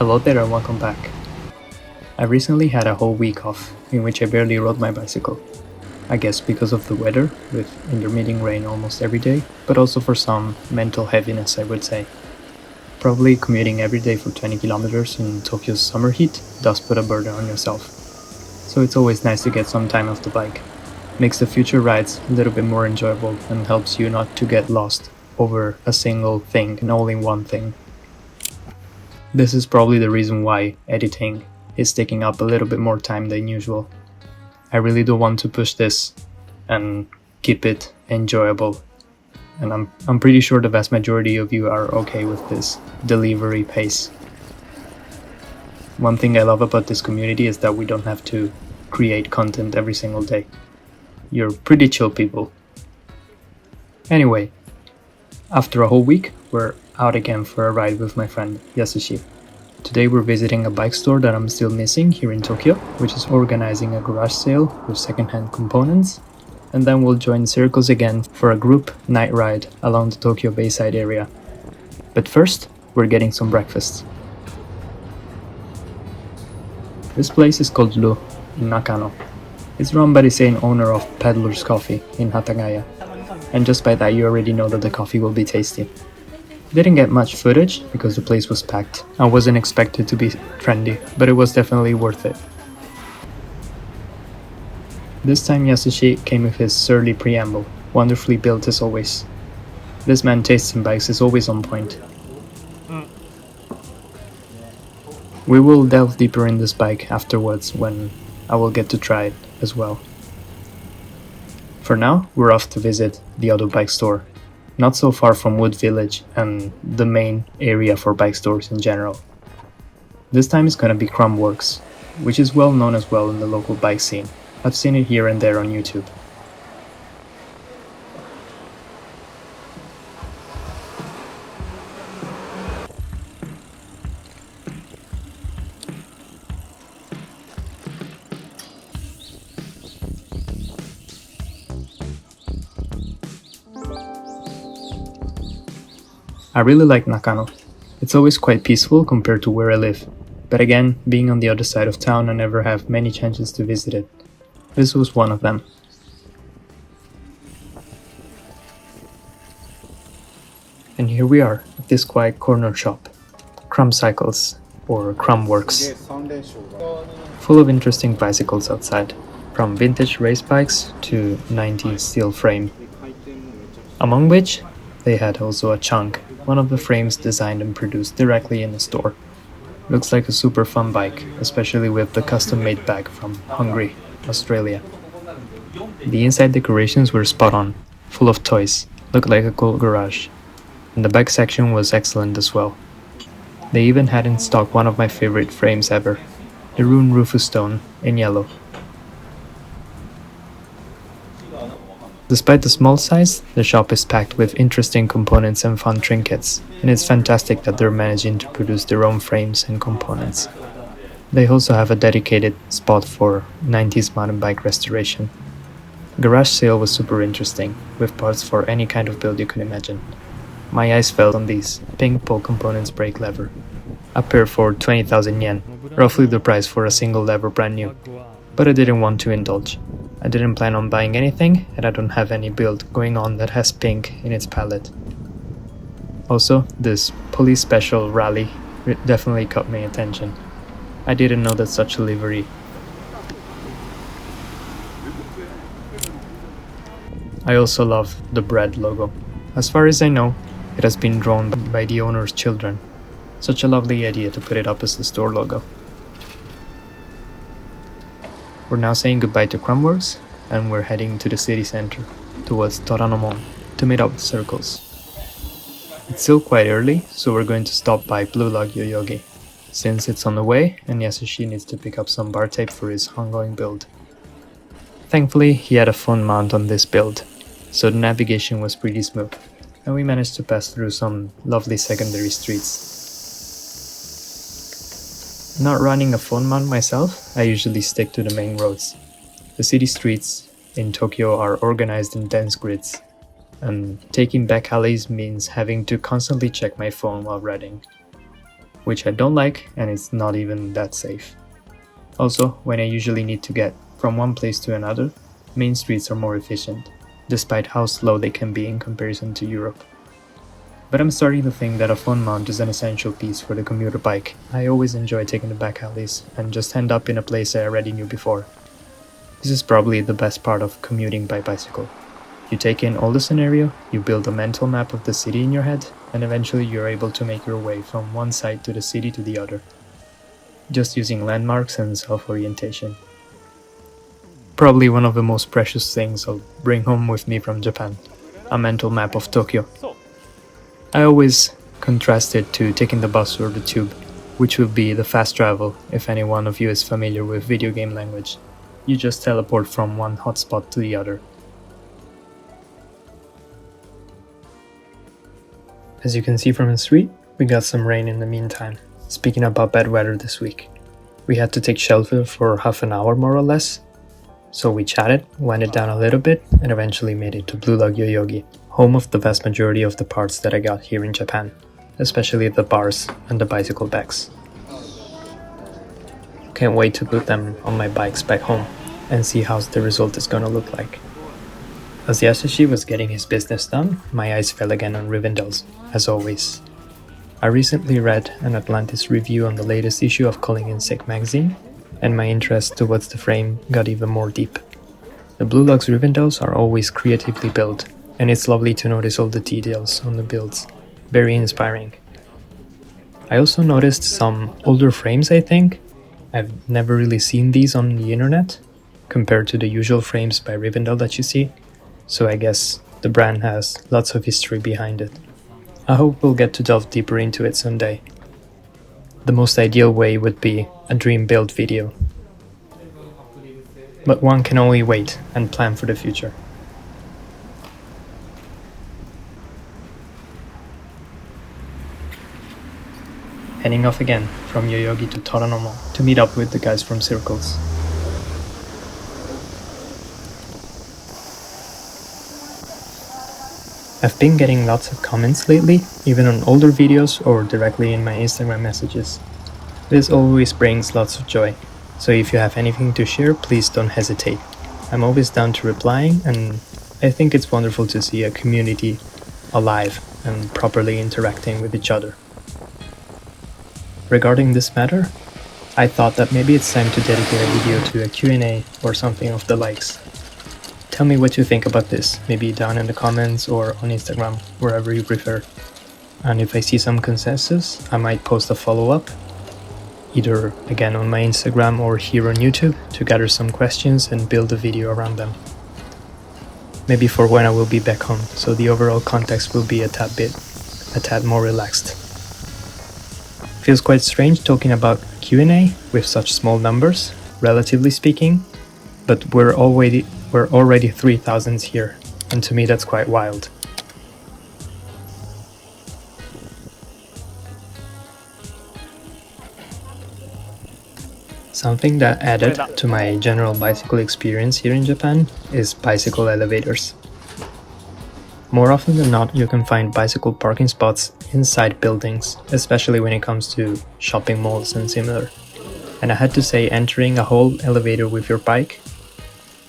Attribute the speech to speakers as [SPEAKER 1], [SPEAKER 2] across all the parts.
[SPEAKER 1] Hello there and welcome back. I recently had a whole week off in which I barely rode my bicycle. I guess because of the weather, with intermittent rain almost every day, but also for some mental heaviness, I would say. Probably commuting every day for 20 kilometers in Tokyo's summer heat does put a burden on yourself. So it's always nice to get some time off the bike. Makes the future rides a little bit more enjoyable and helps you not to get lost over a single thing and only one thing. This is probably the reason why editing is taking up a little bit more time than usual. I really do want to push this and keep it enjoyable. And I'm pretty sure the vast majority of you are okay with this delivery pace. One thing I love about this community is that we don't have to create content every single day. You're pretty chill people. Anyway, after a whole week, we're out again for a ride with my friend Yasushi. Today we're visiting a bike store that I'm still missing here in Tokyo, which is organizing a garage sale with secondhand components, and then we'll join circles again for a group night ride along the Tokyo Bayside area. But first, we're getting some breakfast. This place is called Blue Lug in Nakano. It's run by the same owner of Peddler's Coffee in Hatagaya, and just by that you already know that the coffee will be tasty. Didn't get much footage because the place was packed. I wasn't expected to be trendy, but it was definitely worth it. This time Yasushi came with his surly preamble, wonderfully built as always. This man's taste in bikes is always on point. We will delve deeper in this bike afterwards when I will get to try it as well. For now, we're off to visit the auto bike store, not so far from Wood Village and the main area for bike stores in general. This time it's gonna be Crumbworks, which is well known as well in the local bike scene. I've seen it here and there on YouTube. I really like Nakano. It's always quite peaceful compared to where I live, but again, being on the other side of town, I never have many chances to visit it. This was one of them. And here we are at this quiet corner shop, Crumb Cycles, or Crumbworks. Full of interesting bicycles outside, from vintage race bikes to 90s steel frame. Among which, they had also a chunk, one of the frames designed and produced directly in the store. Looks like a super fun bike, especially with the custom-made bag from Hungary, Australia. The inside decorations were spot on, full of toys, looked like a cool garage. And the back section was excellent as well. They even had in stock one of my favorite frames ever, the Rune Rufus Stone in yellow. Despite the small size, the shop is packed with interesting components and fun trinkets, and it's fantastic that they're managing to produce their own frames and components. They also have a dedicated spot for 90s mountain bike restoration. Garage sale was super interesting, with parts for any kind of build you can imagine. My eyes fell on these pink pole components brake lever, a pair for 20,000 yen, roughly the price for a single lever brand new, but I didn't want to indulge. I didn't plan on buying anything, and I don't have any build going on that has pink in its palette. Also, this police special rally definitely caught my attention. I didn't know that such a livery. I also love the bread logo. As far as I know, it has been drawn by the owner's children. Such a lovely idea to put it up as the store logo. We're now saying goodbye to Crumbworks, and we're heading to the city center, towards Toranomon, to meet up with circles. It's still quite early, so we're going to stop by Blue Lug Yoyogi, since it's on the way and Yasushi needs to pick up some bar tape for his ongoing build. Thankfully, he had a phone mount on this build, so the navigation was pretty smooth, and we managed to pass through some lovely secondary streets. Not running a phone mount myself, I usually stick to the main roads. The city streets in Tokyo are organized in dense grids, and taking back alleys means having to constantly check my phone while riding. which I don't like, and it's not even that safe. Also, when I usually need to get from one place to another, main streets are more efficient, despite how slow they can be in comparison to Europe. But I'm starting to think that a phone mount is an essential piece for the commuter bike. I always enjoy taking the back alleys and just end up in a place I already knew before. This is probably the best part of commuting by bicycle. You take in all the scenario, you build a mental map of the city in your head, and eventually you're able to make your way from one side to the city to the other, just using landmarks and self-orientation. Probably one of the most precious things I'll bring home with me from Japan, a mental map of Tokyo. I always contrast it to taking the bus or the tube, which would be the fast travel if any one of you is familiar with video game language. You just teleport from one hotspot to the other. As you can see from the street, we got some rain in the meantime. Speaking about bad weather this week, we had to take shelter for half an hour more or less. So we chatted, went it down a little bit, and eventually made it to Blue Lug Yoyogi, home of the vast majority of the parts that I got here in Japan, especially the bars and the bicycle backs. Can't wait to put them on my bikes back home and see how the result is gonna look like. As Yasushi was getting his business done, my eyes fell again on Rivendell's, as always. I recently read an Atlantis review on the latest issue of Calling in Sick magazine, and my interest towards the frame got even more deep. The Blue Lug's Rivendells are always creatively built, and it's lovely to notice all the details on the builds. Very inspiring. I also noticed some older frames, I think. I've never really seen these on the internet, compared to the usual frames by Rivendell that you see, so I guess the brand has lots of history behind it. I hope we'll get to delve deeper into it someday. The most ideal way would be a dream build video. But one can only wait and plan for the future. Heading off again from Yoyogi to Toranomo to meet up with the guys from Circles. I've been getting lots of comments lately, even on older videos or directly in my Instagram messages. This always brings lots of joy, so if you have anything to share, please don't hesitate. I'm always down to replying, and I think it's wonderful to see a community alive and properly interacting with each other. Regarding this matter, I thought that maybe it's time to dedicate a video to a Q&A or something of the likes. Tell me what you think about this, maybe down in the comments or on Instagram, wherever you prefer. And if I see some consensus, I might post a follow-up, either again on my Instagram or here on YouTube, to gather some questions and build a video around them. Maybe for when I will be back home, so the overall context will be a tad more relaxed. Feels quite strange talking about Q&A with such small numbers, relatively speaking, but we're already 3,000 here, and to me that's quite wild. Something that added to my general bicycle experience here in Japan is bicycle elevators. More often than not, you can find bicycle parking spots inside buildings, especially when it comes to shopping malls and similar. And I had to say, entering a whole elevator with your bike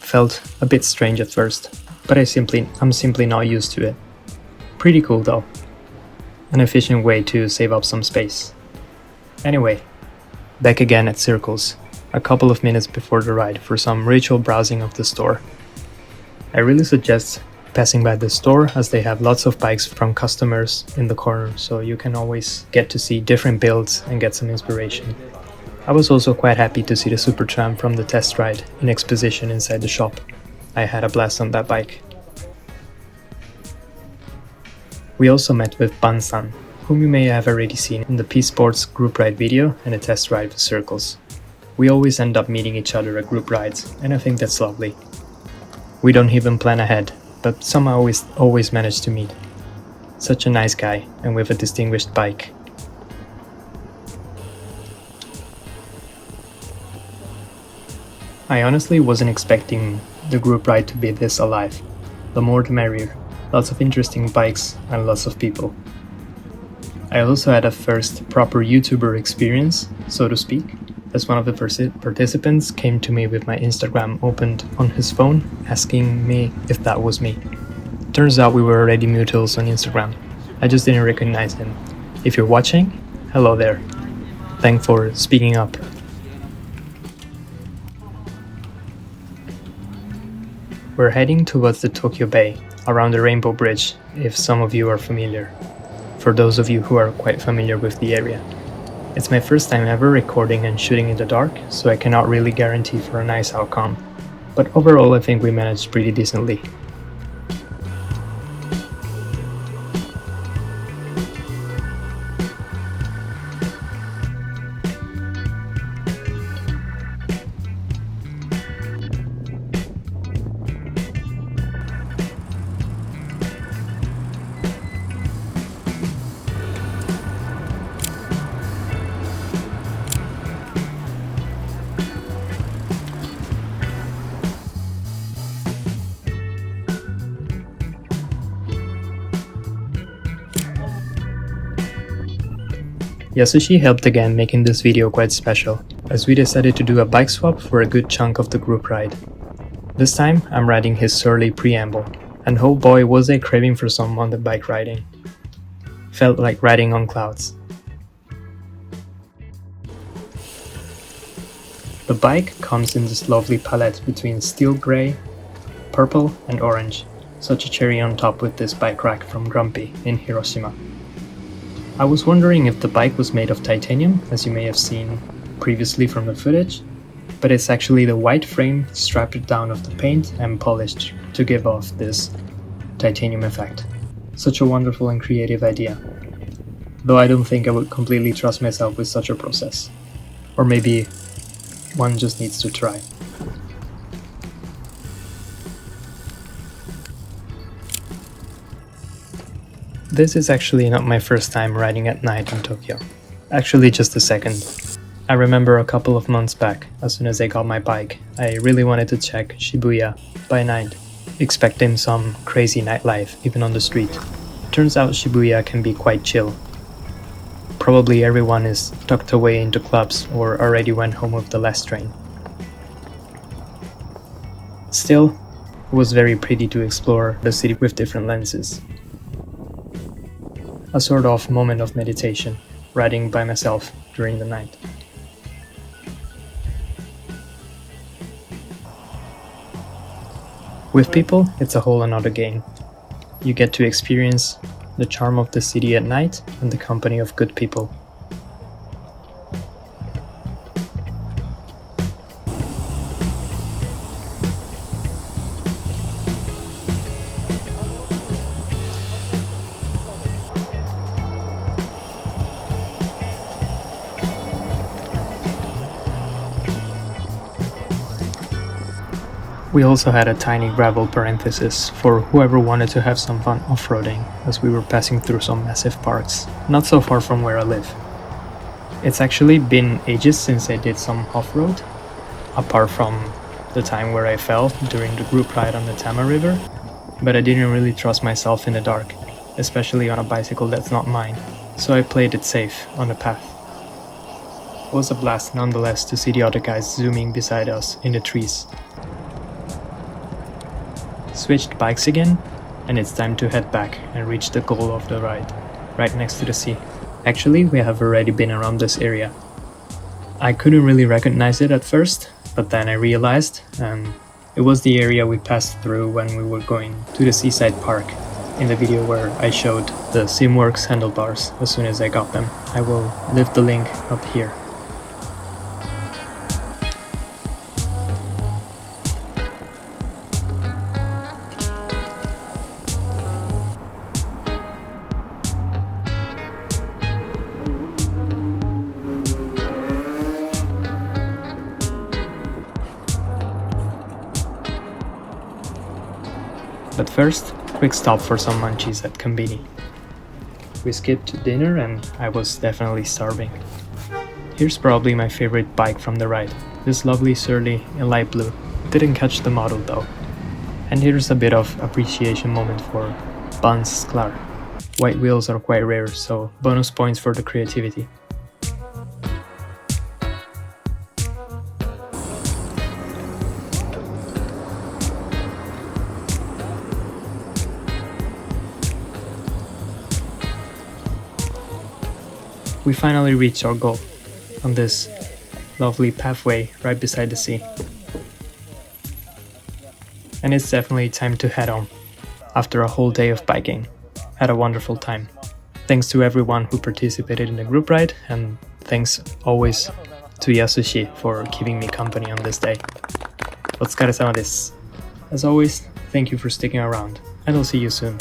[SPEAKER 1] felt a bit strange at first, but I'm simply not used to it. Pretty cool though. An efficient way to save up some space. Anyway, back again at Circles, a couple of minutes before the ride for some ritual browsing of the store. I really suggest passing by the store, as they have lots of bikes from customers in the corner, so you can always get to see different builds and get some inspiration. I was also quite happy to see the Super Tram from the test ride in exposition inside the shop. I had a blast on that bike. We also met with Ban-san, whom you may have already seen in the P-Sports group ride video and a test ride with Circles. We always end up meeting each other at group rides, and I think that's lovely. We don't even plan ahead, but somehow we always manage to meet. Such a nice guy, and with a distinguished bike. I honestly wasn't expecting the group ride to be this alive. The more the merrier. Lots of interesting bikes and lots of people. I also had a first proper YouTuber experience, so to speak, as one of the participants came to me with my Instagram opened on his phone, asking me if that was me. Turns out we were already mutuals on Instagram. I just didn't recognize him. If you're watching, hello there. Thanks for speaking up. We're heading towards the Tokyo Bay, around the Rainbow Bridge, if some of you are familiar. For those of you who are quite familiar with the area. It's my first time ever recording and shooting in the dark, so I cannot really guarantee for a nice outcome. But overall I think we managed pretty decently. Yasushi helped again, making this video quite special, as we decided to do a bike swap for a good chunk of the group ride. This time I'm riding his surly preamble, and oh boy was I craving for some on the bike riding. Felt like riding on clouds. The bike comes in this lovely palette between steel grey, purple and orange, such a cherry on top with this bike rack from Grumpy in Hiroshima. I was wondering if the bike was made of titanium, as you may have seen previously from the footage, but it's actually the white frame stripped down of the paint and polished to give off this titanium effect. Such a wonderful and creative idea. Though I don't think I would completely trust myself with such a process. Or maybe one just needs to try. This is actually not my first time riding at night in Tokyo. Actually just the second. I remember a couple of months back, as soon as I got my bike, I really wanted to check Shibuya by night, expecting some crazy nightlife even on the street. Turns out Shibuya can be quite chill. Probably everyone is tucked away into clubs or already went home with the last train. Still, it was very pretty to explore the city with different lenses. A sort of moment of meditation, riding by myself during the night. With people, it's a whole another game. You get to experience the charm of the city at night and the company of good people. We also had a tiny gravel parenthesis for whoever wanted to have some fun off-roading, as we were passing through some massive parks, not so far from where I live. It's actually been ages since I did some off-road, apart from the time where I fell during the group ride on the Tama River, but I didn't really trust myself in the dark, especially on a bicycle that's not mine, so I played it safe on the path. It was a blast nonetheless to see the other guys zooming beside us in the trees. Switched bikes again, and it's time to head back and reach the goal of the ride, right next to the sea. Actually, we have already been around this area. I couldn't really recognize it at first, but then I realized it was the area we passed through when we were going to the seaside park in the video where I showed the Crumbworks handlebars as soon as I got them. I will leave the link up here. But first, quick stop for some munchies at Konbini. We skipped dinner and I was definitely starving. Here's probably my favorite bike from the ride, this lovely Surly in light blue. Didn't catch the model though. And here's a bit of appreciation moment for Bans Sklar. White wheels are quite rare, so bonus points for the creativity. We finally reached our goal on this lovely pathway right beside the sea. And it's definitely time to head home after a whole day of biking. Had a wonderful time. Thanks to everyone who participated in the group ride, and thanks always to Yasushi for keeping me company on this day. Otsukaresama desu. As always, thank you for sticking around, and I'll see you soon.